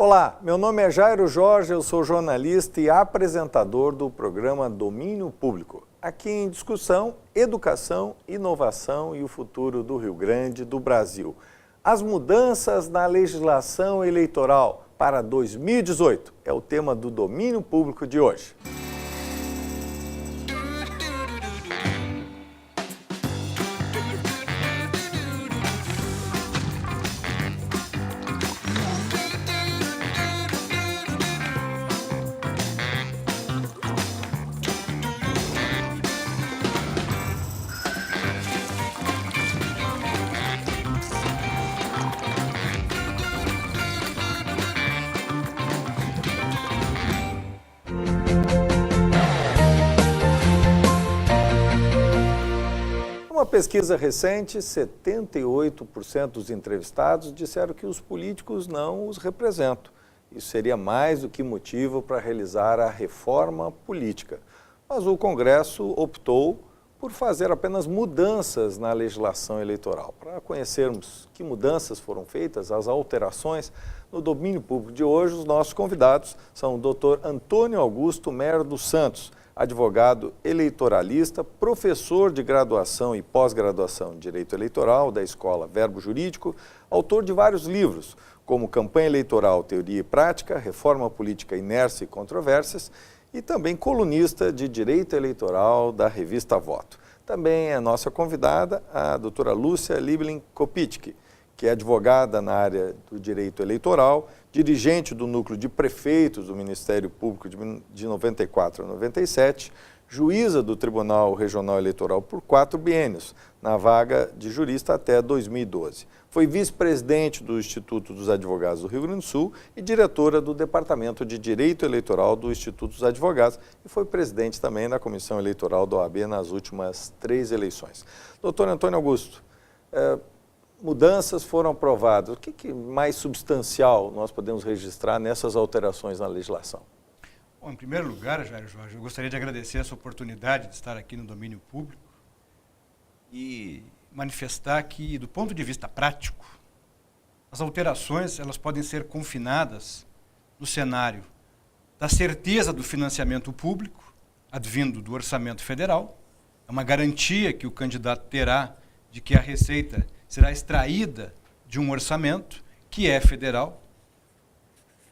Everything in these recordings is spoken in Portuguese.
Olá, meu nome é Jairo Jorge, eu sou jornalista e apresentador do programa Domínio Público. Aqui em discussão, educação, inovação e o futuro do Rio Grande do Brasil. As mudanças na legislação eleitoral para 2018 é o tema do Domínio Público de hoje. Uma pesquisa recente, 78% dos entrevistados disseram que os políticos não os representam. Isso seria mais do que motivo para realizar a reforma política. Mas o Congresso optou por fazer apenas mudanças na legislação eleitoral. Para conhecermos que mudanças foram feitas, as alterações, no domínio público de hoje, os nossos convidados são o Dr. Antônio Augusto Mer dos Santos, advogado eleitoralista, professor de graduação e pós-graduação em Direito Eleitoral da Escola Verbo Jurídico, autor de vários livros, como Campanha Eleitoral, Teoria e Prática, Reforma Política, Inércia e Controvérsias, e também colunista de Direito Eleitoral da revista Voto. Também é nossa convidada a doutora Lúcia Liebling Kopitschek, que é advogada na área do direito eleitoral, dirigente do núcleo de prefeitos do Ministério Público de 94 a 97, juíza do Tribunal Regional Eleitoral por 4 biênios, na vaga de jurista até 2012. Foi vice-presidente do Instituto dos Advogados do Rio Grande do Sul e diretora do Departamento de Direito Eleitoral do Instituto dos Advogados e foi presidente também da Comissão Eleitoral da OAB nas últimas 3 eleições. Doutor Antônio Augusto, mudanças foram aprovadas. O que mais substancial nós podemos registrar nessas alterações na legislação? Bom, em primeiro lugar, Jair Jorge, eu gostaria de agradecer essa oportunidade de estar aqui no domínio público e manifestar que, do ponto de vista prático, as alterações elas podem ser confinadas no cenário da certeza do financiamento público, advindo do orçamento federal, é uma garantia que o candidato terá de que a receita será extraída de um orçamento que é federal.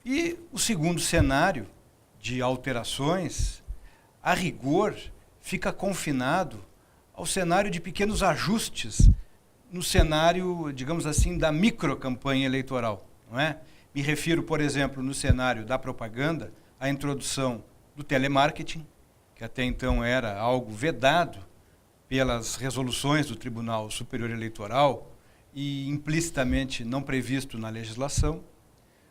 E o segundo cenário de alterações, a rigor, fica confinado ao cenário de pequenos ajustes no cenário, digamos assim, da microcampanha eleitoral, não é? Me refiro, por exemplo, no cenário da propaganda, à introdução do telemarketing, que até então era algo vedado pelas resoluções do Tribunal Superior Eleitoral e implicitamente não previsto na legislação.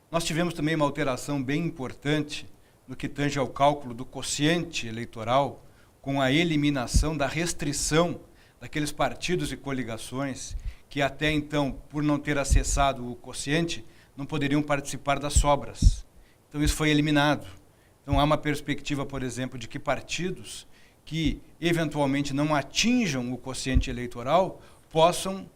Nós tivemos também uma alteração bem importante no que tange ao cálculo do quociente eleitoral, com a eliminação da restrição daqueles partidos e coligações que até então, por não ter acessado o quociente, não poderiam participar das sobras. Então isso foi eliminado. Então há uma perspectiva, por exemplo, de que partidos que eventualmente não atinjam o quociente eleitoral possam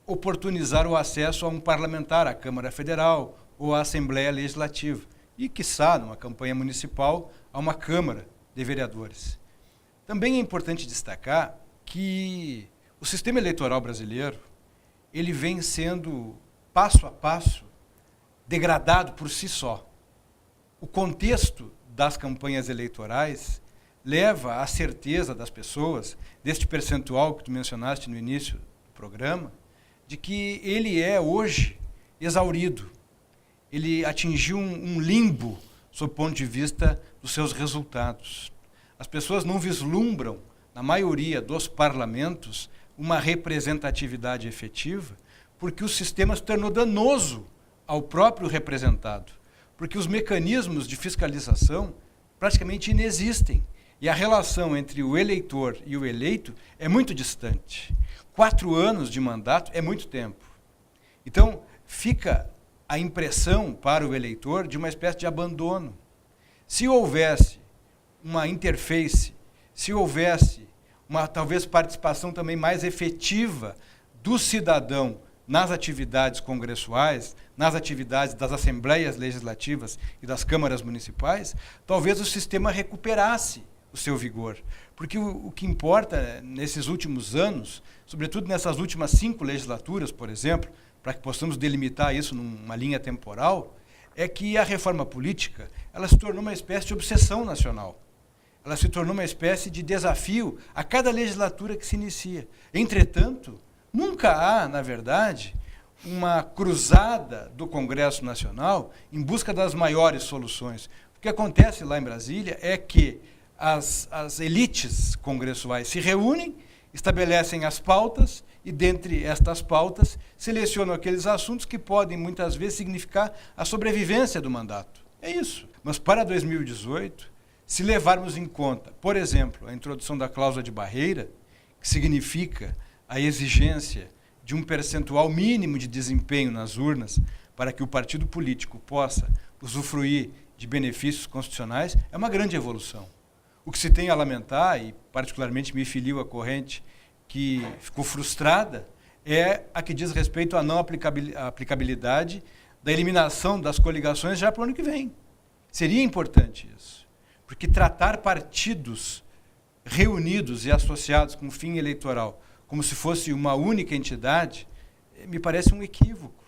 oportunizar o acesso a um parlamentar, à Câmara Federal ou à Assembleia Legislativa. E, quiçá, numa campanha municipal, a uma Câmara de Vereadores. Também é importante destacar que o sistema eleitoral brasileiro ele vem sendo, passo a passo, degradado por si só. O contexto das campanhas eleitorais leva à certeza das pessoas, deste percentual que tu mencionaste no início do programa, de que ele é hoje exaurido. Ele atingiu um limbo sob o ponto de vista dos seus resultados. As pessoas não vislumbram, na maioria dos parlamentos, uma representatividade efetiva, porque o sistema se tornou danoso ao próprio representado, porque os mecanismos de fiscalização praticamente inexistem, e a relação entre o eleitor e o eleito é muito distante. 4 anos de mandato é muito tempo. Então, fica a impressão para o eleitor de uma espécie de abandono. Se houvesse uma interface, se houvesse uma talvez participação também mais efetiva do cidadão nas atividades congressuais, nas atividades das assembleias legislativas e das câmaras municipais, talvez o sistema recuperasse o seu vigor. Porque o que importa nesses últimos anos, sobretudo nessas últimas 5 legislaturas, por exemplo, para que possamos delimitar isso numa linha temporal, é que a reforma política ela se tornou uma espécie de obsessão nacional. Ela se tornou uma espécie de desafio a cada legislatura que se inicia. Entretanto, nunca há, na verdade, uma cruzada do Congresso Nacional em busca das maiores soluções. O que acontece lá em Brasília é que as elites congressuais se reúnem, estabelecem as pautas e, dentre estas pautas, selecionam aqueles assuntos que podem, muitas vezes, significar a sobrevivência do mandato. É isso. Mas para 2018, se levarmos em conta, por exemplo, a introdução da cláusula de barreira, que significa a exigência de um percentual mínimo de desempenho nas urnas para que o partido político possa usufruir de benefícios constitucionais, é uma grande evolução. O que se tem a lamentar, e particularmente me filio à corrente que ficou frustrada, é a que diz respeito à não aplicabilidade da eliminação das coligações já para o ano que vem. Seria importante isso, porque tratar partidos reunidos e associados com fim eleitoral como se fosse uma única entidade, me parece um equívoco,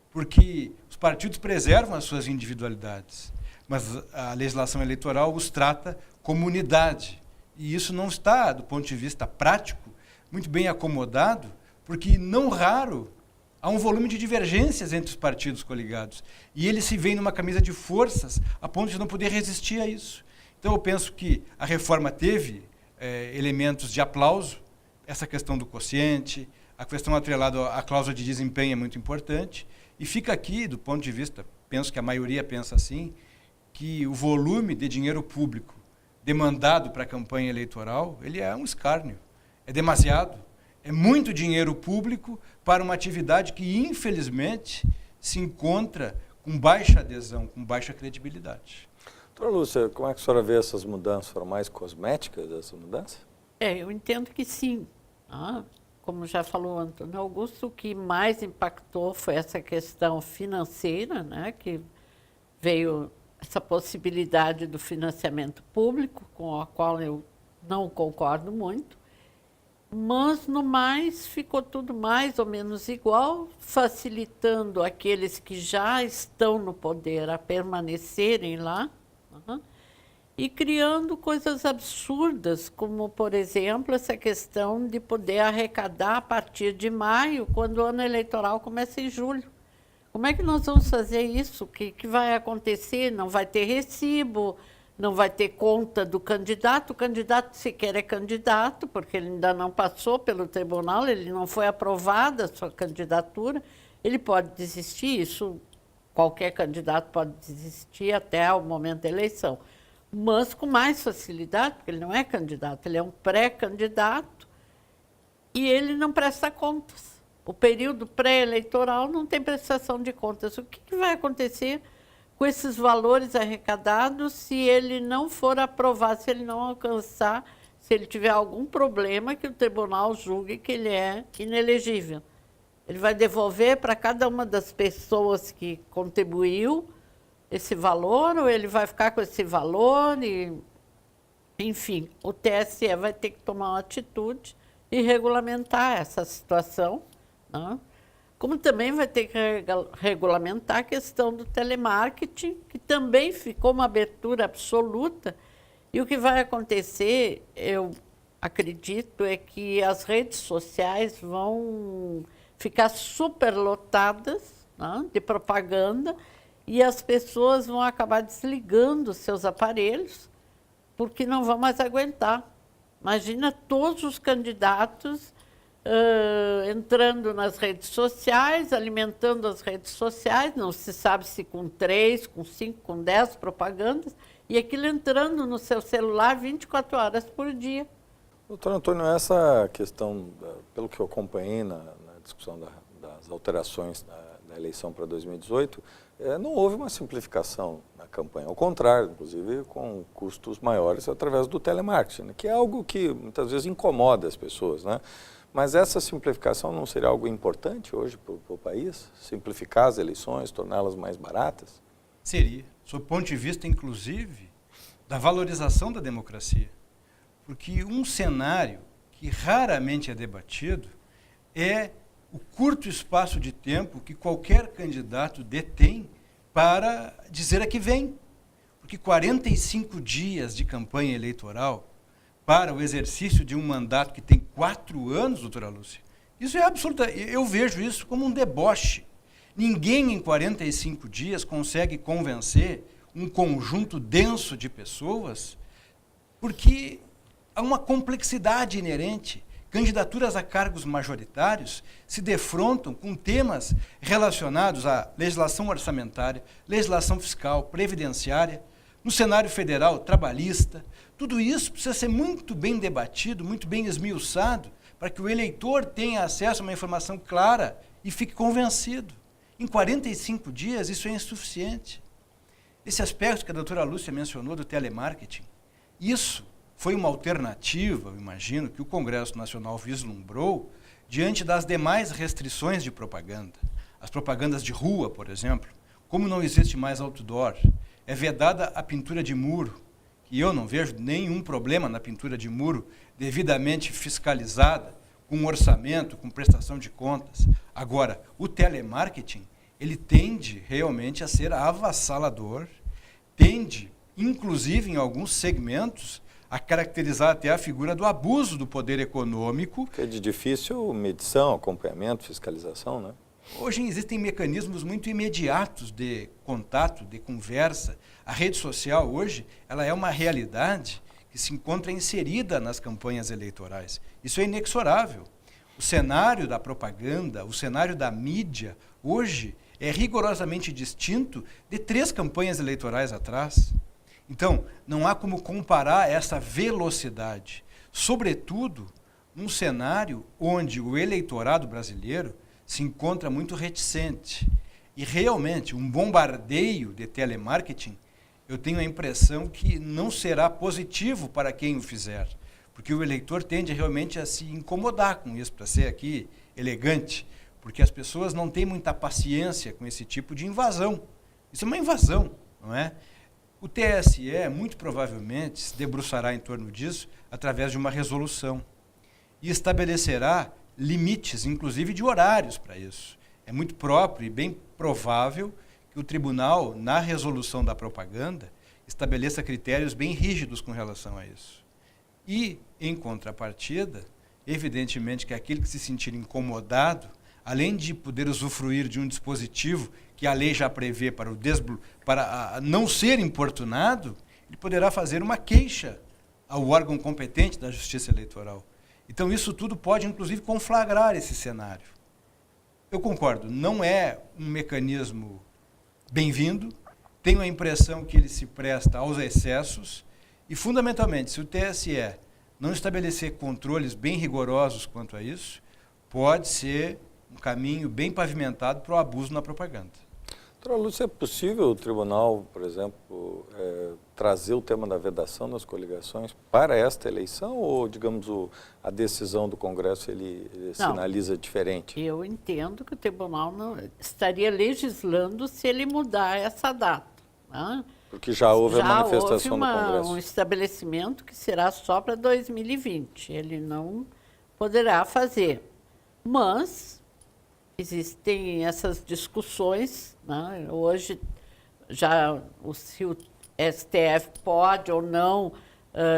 porque os partidos preservam as suas individualidades, mas a legislação eleitoral os trata como unidade. E isso não está, do ponto de vista prático, muito bem acomodado, porque não raro há um volume de divergências entre os partidos coligados. E eles se veem numa camisa de forças a ponto de não poder resistir a isso. Então eu penso que a reforma teve elementos de aplauso, essa questão do quociente, a questão atrelada à cláusula de desempenho é muito importante, e fica aqui, do ponto de vista, penso que a maioria pensa assim, que o volume de dinheiro público demandado para a campanha eleitoral, ele é um escárnio, é demasiado, é muito dinheiro público para uma atividade que, infelizmente, se encontra com baixa adesão, com baixa credibilidade. Doutora Lúcia, como é que a senhora vê essas mudanças? Foram mais cosméticas essa mudança? Eu entendo que sim. Como já falou o Antônio Augusto, o que mais impactou foi essa questão financeira, né, que veio essa possibilidade do financiamento público, com a qual eu não concordo muito, mas, no mais, ficou tudo mais ou menos igual, facilitando aqueles que já estão no poder a permanecerem lá, e criando coisas absurdas, como, por exemplo, essa questão de poder arrecadar a partir de maio, quando o ano eleitoral começa em julho. Como é que nós vamos fazer isso? O que vai acontecer? Não vai ter recibo, não vai ter conta do candidato. O candidato sequer é candidato, porque ele ainda não passou pelo tribunal, ele não foi aprovada a sua candidatura. Ele pode desistir, isso qualquer candidato pode desistir até o momento da eleição. Mas com mais facilidade, porque ele não é candidato, ele é um pré-candidato e ele não presta contas. O período pré-eleitoral não tem prestação de contas. O que vai acontecer com esses valores arrecadados se ele não for aprovado, se ele não alcançar, se ele tiver algum problema que o tribunal julgue que ele é inelegível? Ele vai devolver para cada uma das pessoas que contribuiu esse valor, ou ele vai ficar com esse valor e, enfim, o TSE vai ter que tomar uma atitude e regulamentar essa situação, né? Como também vai ter que regulamentar a questão do telemarketing, que também ficou uma abertura absoluta, e o que vai acontecer, eu acredito, é que as redes sociais vão ficar superlotadas, né, de propaganda, e as pessoas vão acabar desligando seus aparelhos, porque não vão mais aguentar. Imagina todos os candidatos entrando nas redes sociais, alimentando as redes sociais, não se sabe se com 3, com 5, com 10 propagandas, e aquilo entrando no seu celular 24 horas por dia. Doutor Antônio, essa questão, pelo que eu acompanhei na discussão das alterações da eleição para 2018, não houve uma simplificação na campanha, ao contrário, inclusive com custos maiores através do telemarketing, né, que é algo que muitas vezes incomoda as pessoas, né? Mas essa simplificação não seria algo importante hoje para o país? Simplificar as eleições, torná-las mais baratas? Seria, sob o ponto de vista, inclusive, da valorização da democracia. Porque um cenário que raramente é debatido é o curto espaço de tempo que qualquer candidato detém para dizer a que vem. Porque 45 dias de campanha eleitoral para o exercício de um mandato que tem 4 anos, doutora Lúcia, isso é absoluta. Eu vejo isso como um deboche. Ninguém em 45 dias consegue convencer um conjunto denso de pessoas, porque há uma complexidade inerente. Candidaturas a cargos majoritários se defrontam com temas relacionados à legislação orçamentária, legislação fiscal, previdenciária, no cenário federal, trabalhista. Tudo isso precisa ser muito bem debatido, muito bem esmiuçado, para que o eleitor tenha acesso a uma informação clara e fique convencido. Em 45 dias, isso é insuficiente. Esse aspecto que a doutora Lúcia mencionou do telemarketing, isso foi uma alternativa, eu imagino, que o Congresso Nacional vislumbrou diante das demais restrições de propaganda. As propagandas de rua, por exemplo, como não existe mais outdoor, é vedada a pintura de muro, que eu não vejo nenhum problema na pintura de muro devidamente fiscalizada, com orçamento, com prestação de contas. Agora, o telemarketing, ele tende realmente a ser avassalador, tende, inclusive em alguns segmentos, a caracterizar até a figura do abuso do poder econômico. Que é de difícil medição, acompanhamento, fiscalização, né? Hoje existem mecanismos muito imediatos de contato, de conversa. A rede social hoje, ela é uma realidade que se encontra inserida nas campanhas eleitorais. Isso é inexorável. O cenário da propaganda, o cenário da mídia, hoje é rigorosamente distinto de 3 campanhas eleitorais atrás. Então, não há como comparar essa velocidade, sobretudo num cenário onde o eleitorado brasileiro se encontra muito reticente. E realmente, um bombardeio de telemarketing, eu tenho a impressão que não será positivo para quem o fizer, porque o eleitor tende realmente a se incomodar com isso, para ser aqui elegante, porque as pessoas não têm muita paciência com esse tipo de invasão. Isso é uma invasão, não é? O TSE, muito provavelmente, se debruçará em torno disso através de uma resolução e estabelecerá limites, inclusive de horários para isso. É muito próprio e bem provável que o tribunal, na resolução da propaganda, estabeleça critérios bem rígidos com relação a isso. E, em contrapartida, evidentemente que aquele que se sentir incomodado, além de poder usufruir de um dispositivo que a lei já prevê para não ser importunado, ele poderá fazer uma queixa ao órgão competente da Justiça Eleitoral. Então, isso tudo pode, inclusive, conflagrar esse cenário. Eu concordo, não é um mecanismo bem-vindo, tenho a impressão que ele se presta aos excessos e, fundamentalmente, se o TSE não estabelecer controles bem rigorosos quanto a isso, pode ser um caminho bem pavimentado para o abuso na propaganda. Doutora Lúcia, é possível o tribunal, por exemplo, trazer o tema da vedação das coligações para esta eleição ou, digamos, a decisão do Congresso ele sinaliza diferente? Eu entendo que o tribunal não estaria legislando se ele mudar essa data. Né? Porque já houve a manifestação do Congresso. Um estabelecimento que será só para 2020. Ele não poderá fazer. Mas existem essas discussões, né? Hoje, já se o STF pode ou não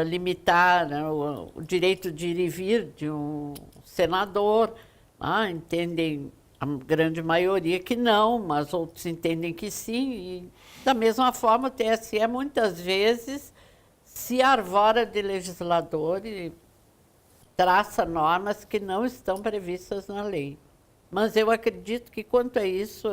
limitar, né, o direito de ir e vir de um senador, né? Entendem a grande maioria que não, mas outros entendem que sim. E, da mesma forma, o TSE muitas vezes se arvora de legislador e traça normas que não estão previstas na lei. Mas eu acredito que, quanto a isso,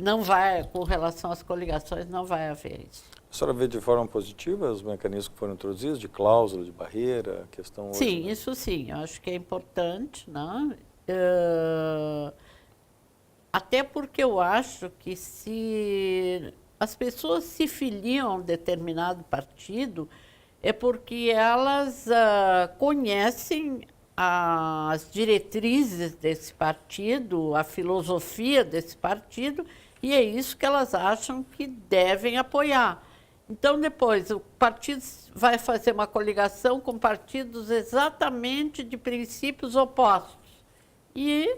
não vai, com relação às coligações, não vai haver isso. A senhora vê de forma positiva os mecanismos que foram introduzidos, de cláusula, de barreira, a questão hoje, sim, né? isso sim, eu acho que é importante, né? Até porque eu acho que se as pessoas se filiam a um determinado partido, é porque elas conhecem as diretrizes desse partido, a filosofia desse partido, e é isso que elas acham que devem apoiar. Então, depois, o partido vai fazer uma coligação com partidos exatamente de princípios opostos. E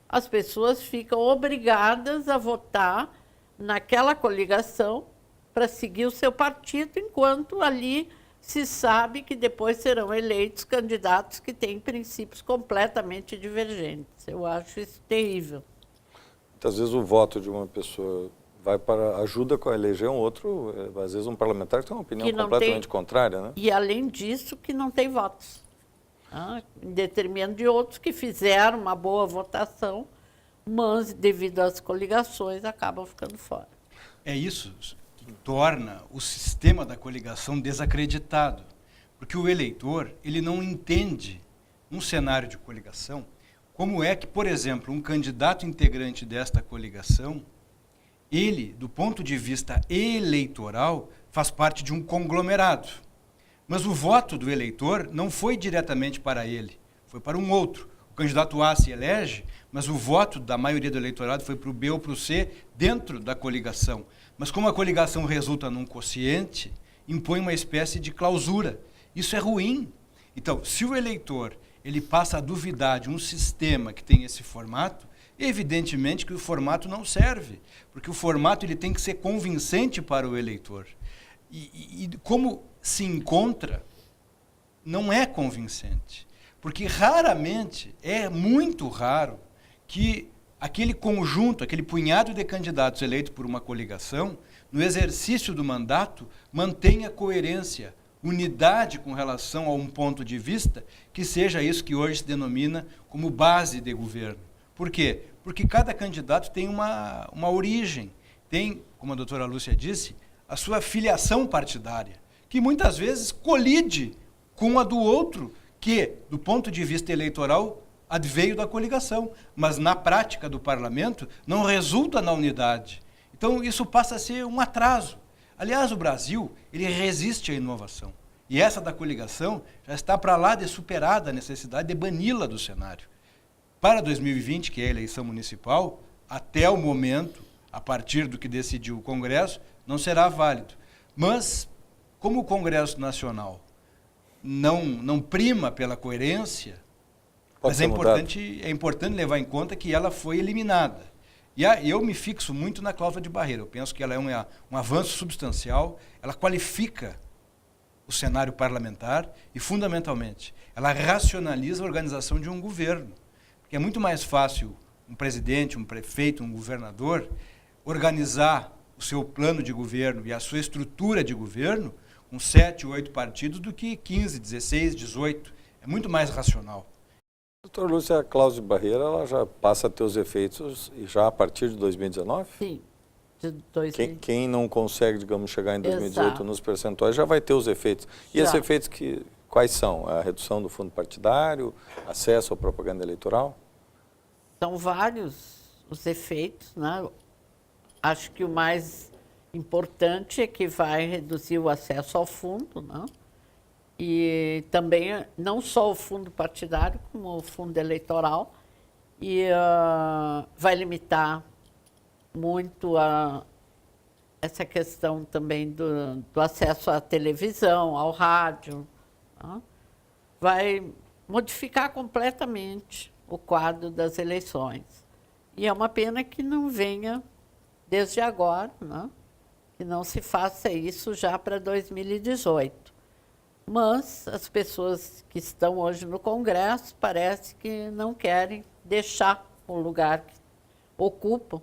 as pessoas ficam obrigadas a votar naquela coligação para seguir o seu partido, enquanto ali se sabe que depois serão eleitos candidatos que têm princípios completamente divergentes. Eu acho isso terrível. Muitas vezes o voto de uma pessoa vai para ajuda a eleger um outro, às vezes um parlamentar que tem uma opinião completamente contrária, né? E além disso, que não tem votos. Em detrimento de outros que fizeram uma boa votação, mas devido às coligações acabam ficando fora. É isso que torna o sistema da coligação desacreditado, porque o eleitor ele não entende um cenário de coligação como é que, por exemplo, um candidato integrante desta coligação, ele, do ponto de vista eleitoral, faz parte de um conglomerado. Mas o voto do eleitor não foi diretamente para ele, foi para um outro. O candidato A se elege, mas o voto da maioria do eleitorado foi para o B ou para o C dentro da coligação. Mas como a coligação resulta num quociente, impõe uma espécie de clausura. Isso é ruim. Então, se o eleitor ele passa a duvidar de um sistema que tem esse formato, evidentemente que o formato não serve, porque o formato ele tem que ser convincente para o eleitor. E como se encontra, não é convincente. Porque raramente, é muito raro, que aquele conjunto, aquele punhado de candidatos eleitos por uma coligação, no exercício do mandato, mantenha coerência, unidade com relação a um ponto de vista que seja isso que hoje se denomina como base de governo. Por quê? Porque cada candidato tem uma origem, tem, como a doutora Lúcia disse, a sua filiação partidária, que muitas vezes colide com a do outro, que, do ponto de vista eleitoral, adveio da coligação, mas na prática do parlamento não resulta na unidade. Então isso passa a ser um atraso. Aliás, o Brasil ele resiste à inovação. E essa da coligação já está para lá de superada a necessidade de bani-la do cenário. Para 2020, que é a eleição municipal, até o momento, a partir do que decidiu o Congresso, não será válido. Mas, como o Congresso Nacional não prima pela coerência, mas é importante levar em conta que ela foi eliminada. E eu me fixo muito na cláusula de barreira. Eu penso que ela é um avanço substancial, ela qualifica o cenário parlamentar e, fundamentalmente, ela racionaliza a organização de um governo. Porque é muito mais fácil um presidente, um prefeito, um governador organizar o seu plano de governo e a sua estrutura de governo com 7, 8 partidos do que 15, 16, 18. É muito mais racional. Doutora Lúcia, a cláusula de barreira ela já passa a ter os efeitos já a partir de 2019? Sim. De 2019. Quem não consegue, digamos, chegar em 2018 Exato. nos percentuais já vai ter os efeitos. E esses efeitos quais são? A redução do fundo partidário, acesso à propaganda eleitoral? São vários os efeitos, né? Acho que o mais importante é que vai reduzir o acesso ao fundo, né? E também não só o fundo partidário, como o fundo eleitoral, e vai limitar muito essa questão também do acesso à televisão, ao rádio, né? Vai modificar completamente o quadro das eleições. E é uma pena que não venha desde agora, né? Que não se faça isso já para 2018. Mas as pessoas que estão hoje no Congresso parece que não querem deixar o lugar que ocupam.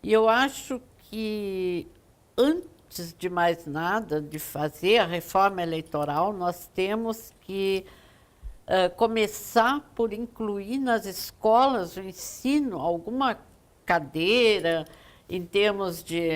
E eu acho que, antes de mais nada, de fazer a reforma eleitoral, nós temos que começar por incluir nas escolas o ensino, alguma cadeira, em termos de,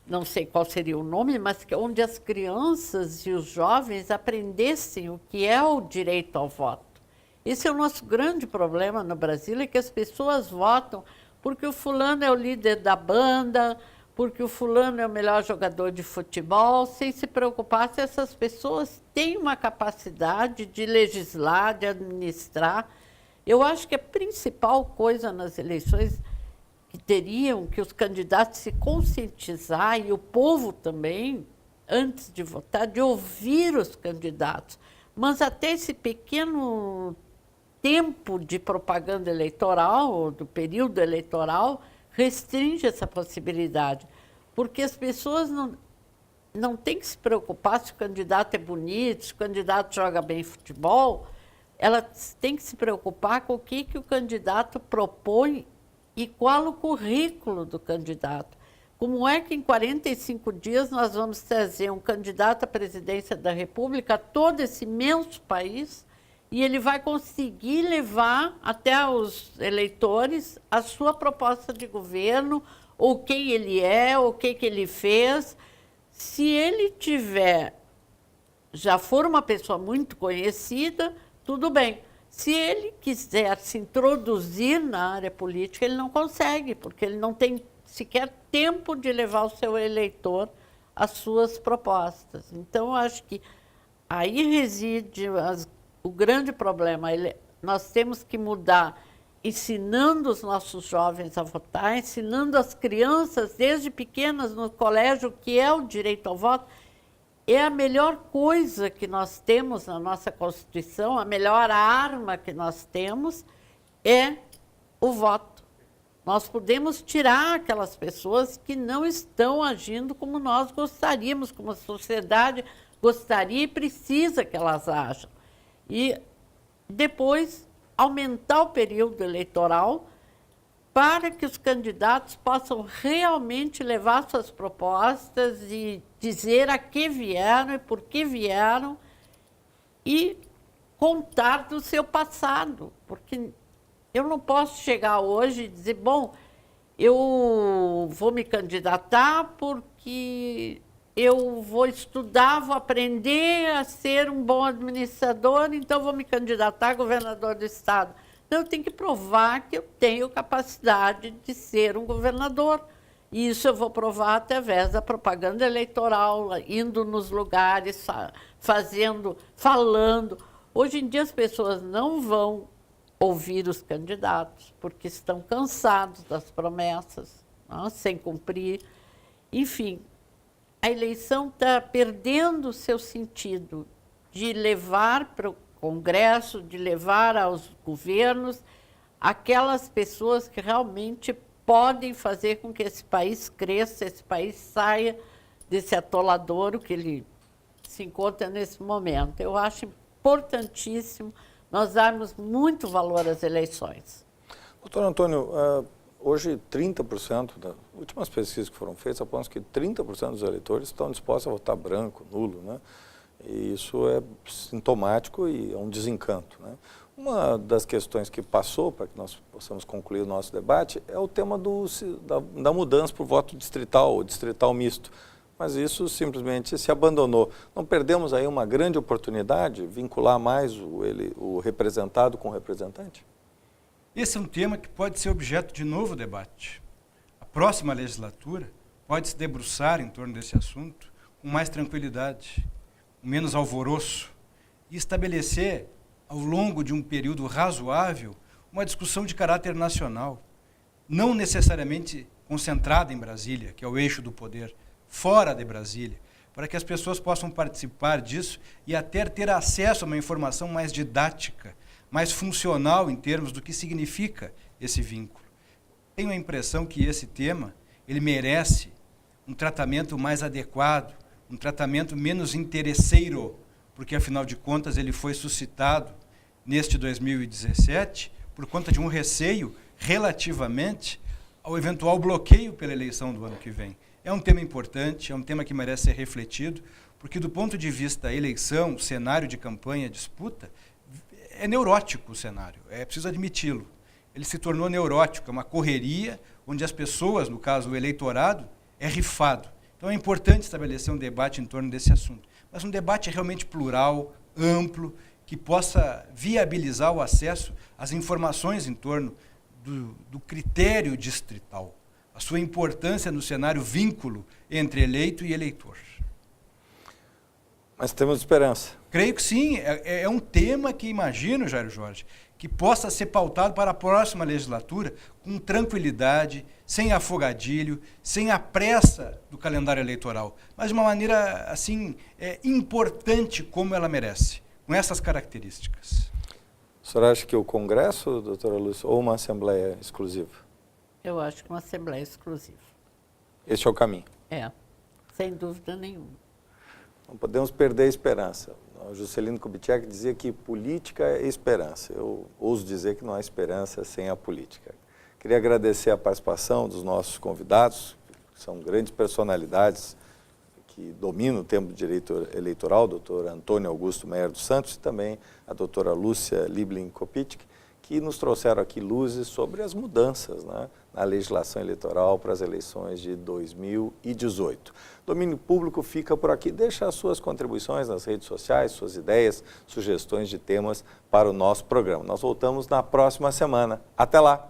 não sei qual seria o nome, mas onde as crianças e os jovens aprendessem o que é o direito ao voto. Esse é o nosso grande problema no Brasil, é que as pessoas votam porque o fulano é o líder da banda, porque o fulano é o melhor jogador de futebol, sem se preocupar se essas pessoas têm uma capacidade de legislar, de administrar. Eu acho que a principal coisa nas eleições que teriam que os candidatos se conscientizar, e o povo também, antes de votar, de ouvir os candidatos. Mas até esse pequeno tempo de propaganda eleitoral, ou do período eleitoral, restringe essa possibilidade, porque as pessoas não têm que se preocupar se o candidato é bonito, se o candidato joga bem futebol, elas têm que se preocupar com o que o candidato propõe e qual o currículo do candidato. Como é que em 45 dias nós vamos trazer um candidato à presidência da República a todo esse imenso país e ele vai conseguir levar até os eleitores a sua proposta de governo, ou quem ele é, ou o que ele fez. Se ele já for uma pessoa muito conhecida, tudo bem. Se ele quiser se introduzir na área política, ele não consegue, porque ele não tem sequer tempo de levar o seu eleitor às suas propostas. Então, eu acho que aí reside o grande problema. Nós temos que mudar, ensinando os nossos jovens a votar, ensinando as crianças, desde pequenas, no colégio, o que é o direito ao voto. É a melhor coisa que nós temos na nossa Constituição, a melhor arma que nós temos é o voto. Nós podemos tirar aquelas pessoas que não estão agindo como nós gostaríamos, como a sociedade gostaria e precisa que elas ajam. E depois aumentar o período eleitoral para que os candidatos possam realmente levar suas propostas e dizer a que vieram e por que vieram e contar do seu passado, porque eu não posso chegar hoje e dizer, bom, eu vou me candidatar porque eu vou estudar, vou aprender a ser um bom administrador, então vou me candidatar a governador do estado. Então, eu tenho que provar que eu tenho capacidade de ser um governador. E isso eu vou provar através da propaganda eleitoral, indo nos lugares, falando. Hoje em dia, as pessoas não vão ouvir os candidatos, porque estão cansados das promessas, não, sem cumprir. Enfim, a eleição está perdendo o seu sentido de levar para o Congresso, de levar aos governos aquelas pessoas que realmente podem fazer com que esse país cresça, esse país saia desse atoladouro que ele se encontra nesse momento. Eu acho importantíssimo nós darmos muito valor às eleições. Doutor Antônio, hoje 30%, das últimas pesquisas que foram feitas, apontam que 30% dos eleitores estão dispostos a votar branco, nulo, né? E isso é sintomático e é um desencanto, né? Uma das questões que passou, para que nós possamos concluir o nosso debate, é o tema da mudança para o voto distrital, ou distrital misto. Mas isso simplesmente se abandonou. Não perdemos aí uma grande oportunidade de vincular mais o representado com o representante? Esse é um tema que pode ser objeto de novo debate. A próxima legislatura pode se debruçar em torno desse assunto com mais tranquilidade, com menos alvoroço, e estabelecer, ao longo de um período razoável, uma discussão de caráter nacional, não necessariamente concentrada em Brasília, que é o eixo do poder, fora de Brasília, para que as pessoas possam participar disso e até ter acesso a uma informação mais didática, mais funcional em termos do que significa esse vínculo. Tenho a impressão que esse tema ele merece um tratamento mais adequado, um tratamento menos interesseiro, porque, afinal de contas, ele foi suscitado neste 2017 por conta de um receio relativamente ao eventual bloqueio pela eleição do ano que vem. É um tema importante, é um tema que merece ser refletido, porque, do ponto de vista da eleição, cenário de campanha, disputa, é neurótico o cenário, é preciso admiti-lo. Ele se tornou neurótico, é uma correria onde as pessoas, no caso o eleitorado, é rifado. Então é importante estabelecer um debate em torno desse assunto, mas um debate realmente plural, amplo, que possa viabilizar o acesso às informações em torno do critério distrital. a sua importância no cenário vínculo entre eleito e eleitor. Mas temos esperança. Creio que sim, é um tema que imagino, Jairo Jorge, que possa ser pautado para a próxima legislatura com tranquilidade, sem afogadilho, sem a pressa do calendário eleitoral, mas de uma maneira assim importante como ela merece, com essas características. O senhor acha que o Congresso, doutora Lúcia, ou uma Assembleia exclusiva? Eu acho que uma Assembleia exclusiva. Este é o caminho. Sem dúvida nenhuma. Não podemos perder a esperança. O Juscelino Kubitschek dizia que política é esperança. Eu ouso dizer que não há esperança sem a política. Queria agradecer a participação dos nossos convidados, que são grandes personalidades que dominam o tempo de direito eleitoral, o doutor Antônio Augusto Meyer dos Santos e também a doutora Lúcia Liebling Kopitschek, que nos trouxeram aqui luzes sobre as mudanças, né, na legislação eleitoral para as eleições de 2018. Domínio Público fica por aqui. Deixa as suas contribuições nas redes sociais, suas ideias, sugestões de temas para o nosso programa. Nós voltamos na próxima semana. Até lá!